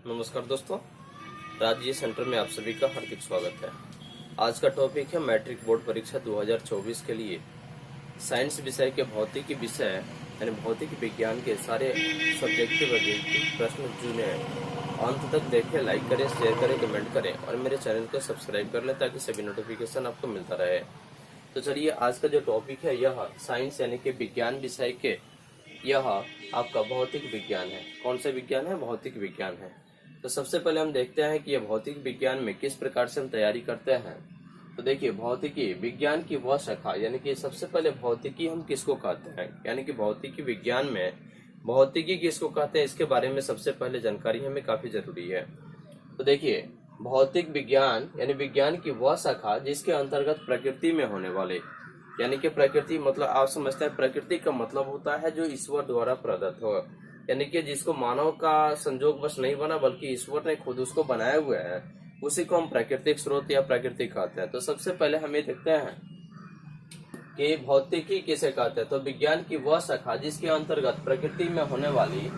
नमस्कार दोस्तों, राजकीय सेंटर में आप सभी का हार्दिक स्वागत है। आज का टॉपिक है मैट्रिक बोर्ड परीक्षा 2024 के लिए साइंस विषय के भौतिकी विषय यानी भौतिक विज्ञान के सारे सब्जेक्टिव प्रश्न चुने। अंत तक देखें, लाइक करें, शेयर करें, कमेंट करें और मेरे चैनल को सब्सक्राइब कर लें ताकि सभी नोटिफिकेशन आपको मिलता रहे। तो चलिए, आज का जो टॉपिक है यह साइंस यानी कि विज्ञान विषय के यह आपका भौतिक विज्ञान है। कौन सा विज्ञान है? भौतिक विज्ञान है। तो सबसे पहले हम देखते हैं कि यह भौतिक विज्ञान में किस प्रकार से हम तैयारी करते हैं। तो देखिए, भौतिकी विज्ञान की वह शाखा यानी कि सबसे पहले भौतिकी हम किसको कहते हैं, यानी कि भौतिकी विज्ञान में भौतिकी किसको कहते हैं, इसके बारे में सबसे पहले जानकारी हमें काफी जरूरी है। तो देखिए, भौतिक विज्ञान यानी विज्ञान की वह शाखा जिसके अंतर्गत प्रकृति में होने वाले यानी कि प्रकृति मतलब आप समझते हैं, प्रकृति का मतलब होता है जो ईश्वर द्वारा प्रदत्त हो, यानी कि जिसको मानव का संजोग बस नहीं बना बल्कि ईश्वर ने खुद उसको बनाया हुआ है, उसी को हम प्राकृतिक स्रोत या प्रकृति कहते हैं। तो सबसे पहले हम ये देखते हैं कि भौतिकी किसे कहते हैं। तो विज्ञान की वह शाखा जिसके अंतर्गत प्रकृति में होने वाली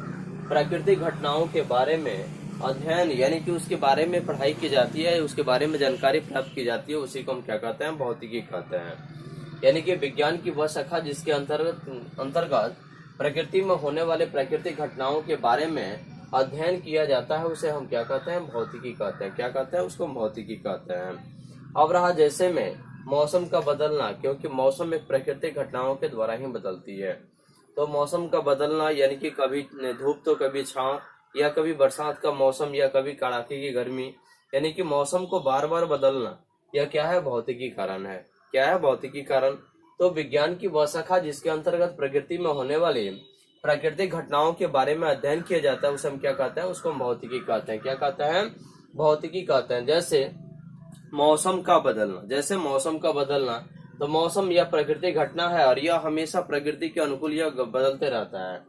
प्राकृतिक घटनाओं के बारे में अध्ययन यानी कि उसके बारे में पढ़ाई की जाती है, उसके बारे में जानकारी प्राप्त की जाती है, उसी को हम क्या कहते हैं? भौतिकी कहते हैं। यानी कि विज्ञान की वह शाखा जिसके अंतर्गत प्रकृति में होने वाले प्राकृतिक घटनाओं के बारे में अध्ययन किया जाता है, उसे हम क्या कहते हैं? भौतिकी कहते हैं। क्या कहते हैं? उसको भौतिकी कहते हैं। अब रहा जैसे में मौसम का बदलना, क्योंकि मौसम एक प्राकृतिक घटनाओं के द्वारा ही बदलती है। तो मौसम का बदलना यानी कि कभी धूप तो कभी छांव, या कभी बरसात का मौसम या कभी कड़ाके की गर्मी, यानी कि मौसम को बार बार बदलना, यह क्या है? भौतिकी कारण है। क्या है? भौतिकी कारण। तो विज्ञान की वह शाखा जिसके अंतर्गत प्रकृति में होने वाली प्राकृतिक घटनाओं के बारे में अध्ययन किया जाता है, उसे हम क्या कहते हैं? उसको हम भौतिकी कहते हैं। क्या कहते हैं? भौतिकी कहते हैं। जैसे मौसम का बदलना, तो मौसम यह प्राकृतिक घटना है और यह हमेशा प्रकृति के अनुकूल यह बदलते रहता है।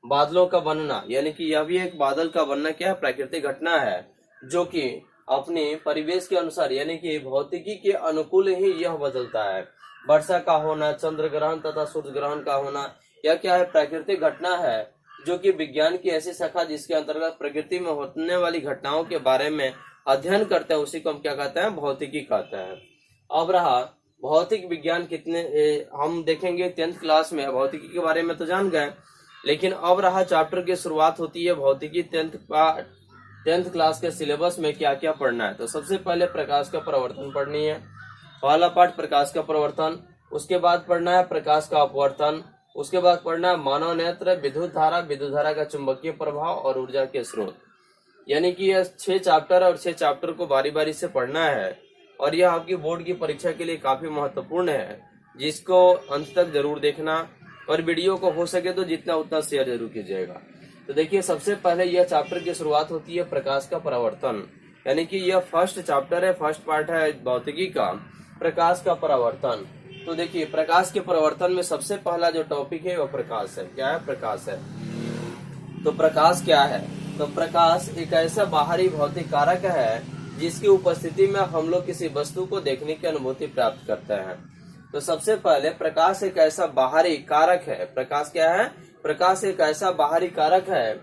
बादलों का बनना, यानी कि यह भी एक बादल का बनना क्या है? प्राकृतिक घटना है, जो कि अपने परिवेश के अनुसार यानी कि भौतिकी के अनुकूल ही यह बदलता है। वर्षा का होना, चंद्र ग्रहण तथा सूर्य ग्रहण का होना, यह क्या है? प्राकृतिक घटना है, जो कि विज्ञान की ऐसी शाखा जिसके अंतर्गत प्रकृति में होने वाली घटनाओं के बारे में अध्ययन करते हैं, उसी को हम क्या कहते हैं? भौतिकी कहते हैं। अब रहा भौतिक विज्ञान हम देखेंगे 10th क्लास में। भौतिकी के बारे में तो जान गए, लेकिन अब रहा चैप्टर की शुरुआत होती है भौतिकी 10th क्लास के सिलेबस में क्या क्या पढ़ना है। तो सबसे पहले प्रकाश का प्रवर्तन पढ़नी है, पहला पाठ प्रकाश का प्रवर्तन। उसके बाद पढ़ना है प्रकाश का अपवर्तन। उसके बाद पढ़ना है मानव नेत्र, विद्युत धारा का चुंबकीय प्रभाव और ऊर्जा के स्रोत। यानी कि यह 6 चैप्टर है और 6 चैप्टर को बारी बारी से पढ़ना है और यह आपकी बोर्ड की परीक्षा के लिए काफी महत्वपूर्ण है, जिसको अंत तक जरूर देखना और वीडियो को हो सके तो जितना उतना शेयर जरूर कीजिएगा। तो देखिए, सबसे पहले यह चैप्टर की शुरुआत होती है प्रकाश का प्रवर्तन, यानी कि यह फर्स्ट चैप्टर है, फर्स्ट पार्ट है भौतिकी का, प्रकाश का प्रवर्तन। तो देखिए, प्रकाश के प्रवर्तन में सबसे पहला जो टॉपिक है वह प्रकाश है। क्या है? प्रकाश है। तो प्रकाश क्या है? तो प्रकाश एक ऐसा बाहरी भौतिक कारक है जिसकी उपस्थिति में हम लोग किसी वस्तु को देखने की अनुभूति प्राप्त करते हैं। तो सबसे पहले प्रकाश एक ऐसा बाहरी कारक है। प्रकाश क्या है? प्रकाश एक ऐसा बाहरी कारक है,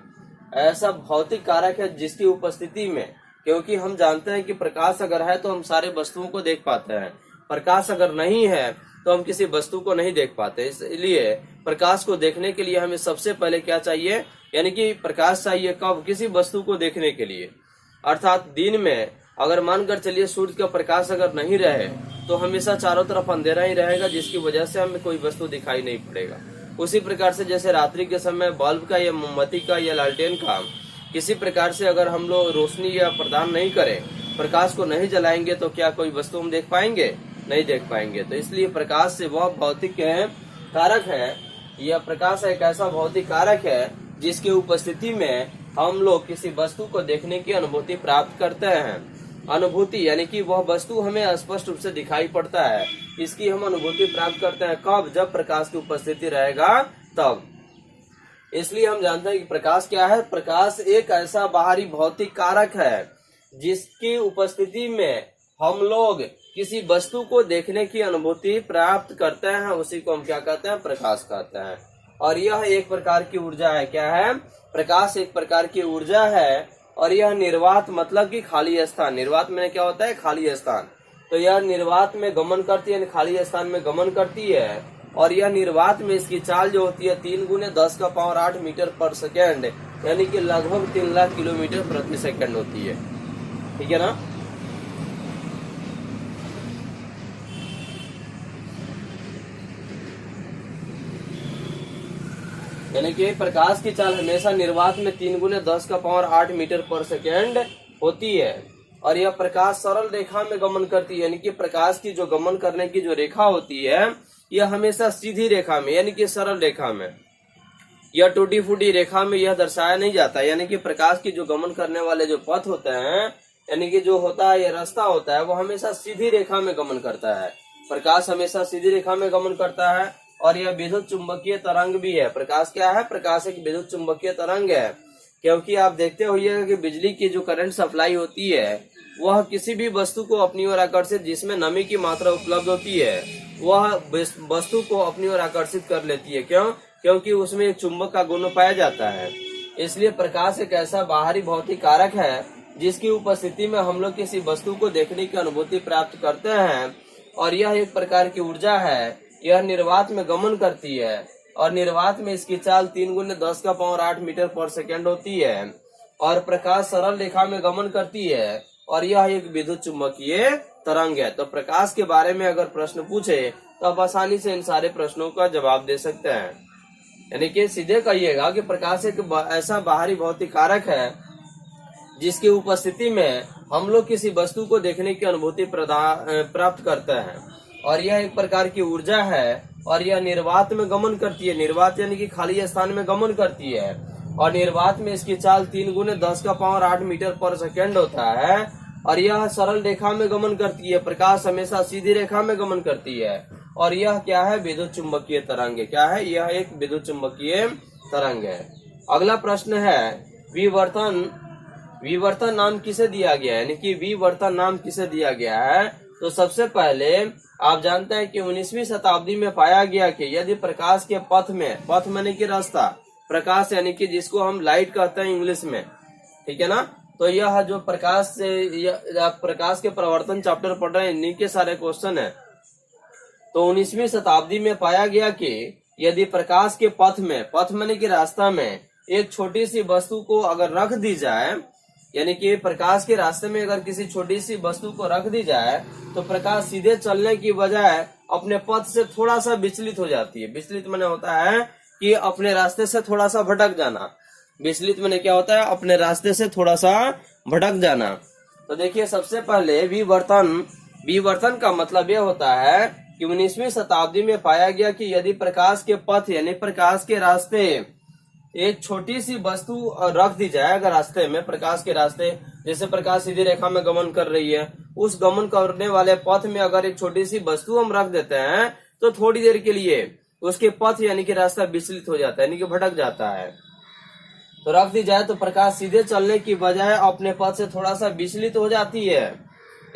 ऐसा भौतिक कारक है जिसकी उपस्थिति में, क्योंकि हम जानते हैं कि प्रकाश अगर है तो हम सारे वस्तुओं को देख पाते हैं, प्रकाश अगर नहीं है तो हम किसी वस्तु को नहीं देख पाते। इसलिए प्रकाश को देखने के लिए हमें सबसे पहले क्या चाहिए? यानी कि प्रकाश चाहिए कब? किसी वस्तु को देखने के लिए। अर्थात दिन में अगर मानकर चलिए सूर्य का प्रकाश अगर नहीं रहे तो हमेशा चारों तरफ अंधेरा ही रहेगा, जिसकी वजह से हमें कोई वस्तु दिखाई नहीं पड़ेगा। उसी प्रकार से जैसे रात्रि के समय बल्ब का या मोमबत्ती का या लालटेन का किसी प्रकार से अगर हम लोग रोशनी या प्रदान नहीं करें, प्रकाश को नहीं जलाएंगे, तो क्या कोई वस्तु हम देख पाएंगे? नहीं देख पाएंगे। तो इसलिए प्रकाश से वह भौतिक कारक है, यह प्रकाश एक ऐसा भौतिक कारक है जिसकी उपस्थिति में हम लोग किसी वस्तु को देखने की अनुभूति प्राप्त करते हैं। अनुभूति यानी कि वह वस्तु हमें स्पष्ट रूप से दिखाई पड़ता है, इसकी हम अनुभूति प्राप्त करते हैं कब? जब प्रकाश की उपस्थिति रहेगा तब। इसलिए हम जानते हैं कि प्रकाश क्या है? प्रकाश एक ऐसा बाहरी भौतिक कारक है जिसकी उपस्थिति में हम लोग किसी वस्तु को देखने की अनुभूति प्राप्त करते हैं, उसी को हम क्या कहते हैं? प्रकाश कहते हैं। और यह एक प्रकार की ऊर्जा है। क्या है? प्रकाश एक प्रकार की ऊर्जा है और यह निर्वात मतलब कि खाली स्थान, निर्वात में क्या होता है, खाली स्थान। तो यह निर्वात में गमन करती है, खाली स्थान में गमन करती है। और यह निर्वात में इसकी चाल जो होती है 3 × 10⁸ मीटर पर सेकेंड, यानी कि लगभग 3 लाख किलोमीटर प्रति सेकंड होती है। ठीक है ना। यानी कि प्रकाश की चाल हमेशा निर्वात में 3 × 10⁸ मीटर पर सेकेंड होती है। और यह प्रकाश सरल रेखा में गमन करती है, यानी कि प्रकाश की जो गमन करने की जो रेखा होती है यह हमेशा सीधी रेखा में, यानी कि सरल रेखा में। यह टूटी फूटी रेखा में यह दर्शाया नहीं जाता, यानी कि प्रकाश की जो गमन करने वाले जो पथ होते हैं, यानी कि जो होता है यह रास्ता होता है, वो हमेशा सीधी रेखा में गमन करता है। प्रकाश हमेशा सीधी रेखा में गमन करता है। और यह विद्युत चुंबकीय तरंग भी है। प्रकाश क्या है, प्रकाश एक विद्युत चुंबकीय तरंग है। क्योंकि आप देखते होइएगा कि बिजली की जो करंट सप्लाई होती है वह किसी भी वस्तु को अपनी ओर आकर्षित, जिसमें नमी की मात्रा उपलब्ध होती है, वह वस्तु को अपनी ओर आकर्षित कर लेती है। क्यों? क्योंकि उसमें एक चुंबक का गुण पाया जाता है। इसलिए प्रकाश एक ऐसा बाहरी भौतिक कारक है जिसकी उपस्थिति में हम लोग किसी वस्तु को देखने की अनुभूति प्राप्त करते हैं। और यह एक प्रकार की ऊर्जा है। यह निर्वात में गमन करती है और निर्वात में इसकी चाल 3 × 10⁸ मीटर पर सेकेंड होती है। और प्रकाश सरल रेखा में गमन करती है और यह एक विद्युत चुंबकीय तरंग है। तो प्रकाश के बारे में अगर प्रश्न पूछे तो आप आसानी से इन सारे प्रश्नों का जवाब दे सकते हैं। यानी कि सीधे कहिएगा कि प्रकाश एक ऐसा बाहरी भौतिक कारक है जिसकी उपस्थिति में हम लोग किसी वस्तु को देखने की अनुभूति प्राप्त करते हैं। और यह एक प्रकार की ऊर्जा है और यह निर्वात में गमन करती है। निर्वात यानी कि खाली स्थान में गमन करती है। और निर्वात में इसकी चाल 3 × 10⁸ मीटर पर सेकेंड होता है। और यह सरल रेखा में गमन करती है। प्रकाश हमेशा सीधी रेखा में गमन करती है। और यह क्या है, विद्युत चुंबकीय तरंग है। क्या है, यह एक विद्युत चुंबकीय तरंग है। अगला प्रश्न है विवर्तन। विवर्तन नाम किसे दिया गया है, यानी कि विवर्तन नाम किसे दिया गया है। तो सबसे पहले आप जानते हैं कि 19वीं शताब्दी में पाया गया कि यदि प्रकाश के पथ में, पथ माने कि रास्ता, प्रकाश यानी कि जिसको हम लाइट कहते हैं इंग्लिश में, ठीक है ना। तो यह जो प्रकाश से, आप प्रकाश के प्रवर्तन चैप्टर पढ़ रहे हैं, इन्हीं के सारे क्वेश्चन है। तो 19वीं शताब्दी में पाया गया कि यदि प्रकाश के पथ में, पथ माने कि रास्ता में, एक छोटी सी वस्तु को अगर रख दी जाए, यानी कि प्रकाश के रास्ते में अगर किसी छोटी सी वस्तु को रख दी जाए तो प्रकाश सीधे चलने की बजाय अपने पथ से थोड़ा सा विचलित हो जाती है। विचलित माने होता है कि अपने रास्ते से थोड़ा सा भटक जाना। विचलित माने क्या होता है, अपने रास्ते से थोड़ा सा भटक जाना। तो देखिए सबसे पहले विवर्तन का मतलब यह होता है कि 19वीं शताब्दी में पाया गया कि यदि प्रकाश के पथ यानी प्रकाश के रास्ते एक छोटी सी वस्तु रख दी जाए, अगर रास्ते में, प्रकाश के रास्ते, जैसे प्रकाश सीधी रेखा में गमन कर रही है, उस गमन करने वाले पथ में अगर एक छोटी सी वस्तु हम रख देते हैं तो थोड़ी देर के लिए उसके पथ यानी कि रास्ता विचलित हो जाता है, यानी कि भटक जाता है। तो रख दी जाए तो प्रकाश सीधे चलने की बजाय अपने पथ से थोड़ा सा विचलित हो जाती है,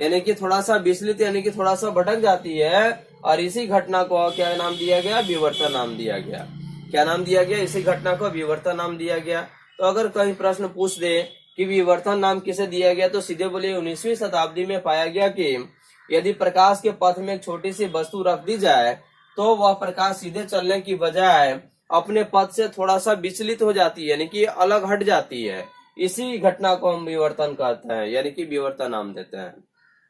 यानी कि थोड़ा सा विचलित यानी कि थोड़ा सा भटक जाती है। और इसी घटना को क्या नाम दिया गया, विवर्तन नाम दिया गया। क्या नाम दिया गया, इसी घटना को विवर्तन नाम दिया गया। तो अगर कहीं प्रश्न पूछ दे कि विवर्तन नाम किसे दिया गया, तो सीधे बोलिए 19वीं शताब्दी में पाया गया कि यदि प्रकाश के पथ में एक छोटी सी वस्तु रख दी जाए तो वह प्रकाश सीधे चलने की बजाय अपने पथ से थोड़ा सा विचलित हो जाती है, यानी कि अलग हट जाती है। इसी घटना को हम विवर्तन कहते हैं, यानी कि विवर्तन नाम देते हैं।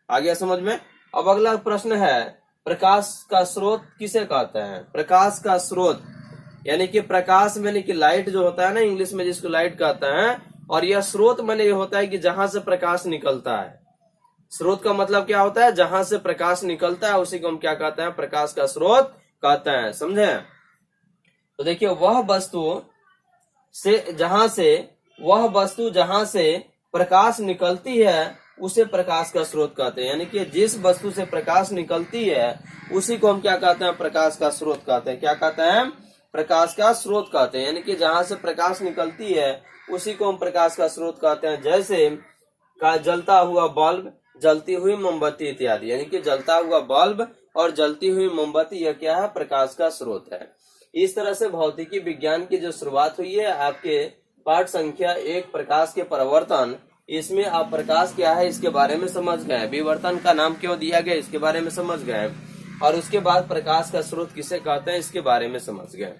आ गया समझ में। अब अगला प्रश्न है प्रकाश का स्रोत किसे कहते हैं। प्रकाश का स्रोत यानी कि प्रकाश में कि लाइट जो होता है ना इंग्लिश में, जिसको लाइट कहते हैं, और यह स्रोत माने ये होता है कि जहां से प्रकाश निकलता है। स्रोत का मतलब क्या होता है, जहां से प्रकाश निकलता है उसी को हम क्या कहते हैं, प्रकाश का स्रोत कहते हैं। समझे। तो देखिए वह वस्तु जहां से प्रकाश निकलती है उसे प्रकाश का स्रोत कहते हैं। यानी कि जिस वस्तु से प्रकाश निकलती है उसी को हम क्या कहते हैं, प्रकाश का स्रोत कहते हैं। क्या कहते हैं, प्रकाश का स्रोत कहते हैं। यानी कि जहां से प्रकाश निकलती है उसी को हम प्रकाश का स्रोत कहते हैं। जैसे जलता हुआ बल्ब, जलती हुई मोमबत्ती इत्यादि। यानी कि जलता हुआ बल्ब और जलती हुई मोमबत्ती, यह क्या है, प्रकाश का स्रोत है। इस तरह से भौतिकी विज्ञान की जो शुरुआत हुई है आपके पाठ संख्या 1 प्रकाश के परिवर्तन। इसमें आप प्रकाश क्या है इसके बारे में समझ गए, विवर्तन का नाम क्यों दिया गया इसके बारे में समझ गए, और उसके बाद प्रकाश का स्रोत किसे कहते हैं इसके बारे में समझ गए।